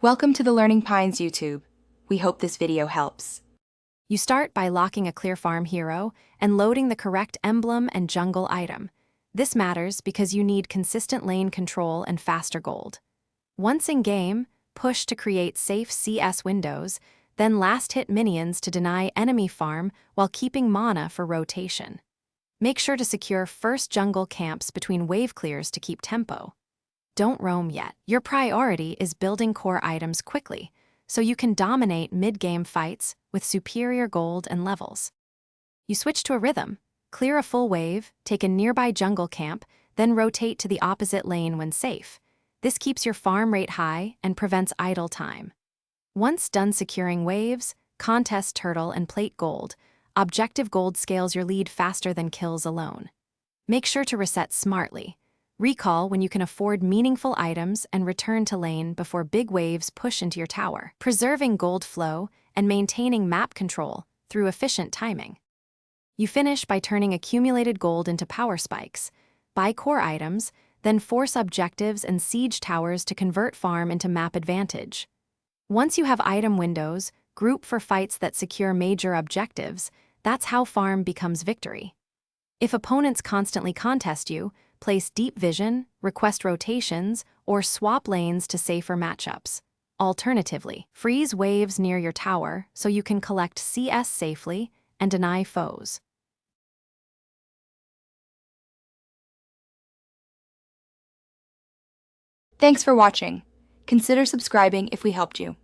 Welcome to the Learning Pines YouTube. We hope this video helps. You start by locking a clear farm hero and loading the correct emblem and jungle item. This matters because you need consistent lane control and faster gold. Once in game, push to create safe CS windows, then last hit minions to deny enemy farm while keeping mana for rotation. Make sure to secure first jungle camps between wave clears to keep tempo. Don't roam yet. Your priority is building core items quickly, so you can dominate mid-game fights with superior gold and levels. You switch to a rhythm, clear a full wave, take a nearby jungle camp, then rotate to the opposite lane when safe. This keeps your farm rate high and prevents idle time. Once done securing waves, contest turtle and plate gold, objective gold scales your lead faster than kills alone. Make sure to reset smartly. Recall when you can afford meaningful items and return to lane before big waves push into your tower, preserving gold flow and maintaining map control through efficient timing. You finish by turning accumulated gold into power spikes, buy core items, then force objectives and siege towers to convert farm into map advantage. Once you have item windows, group for fights that secure major objectives. That's how farm becomes victory. If opponents constantly contest you, place deep vision, request rotations, or swap lanes to safer matchups. Alternatively, freeze waves near your tower so you can collect CS safely and deny foes. Thanks for watching. Consider subscribing if we helped you.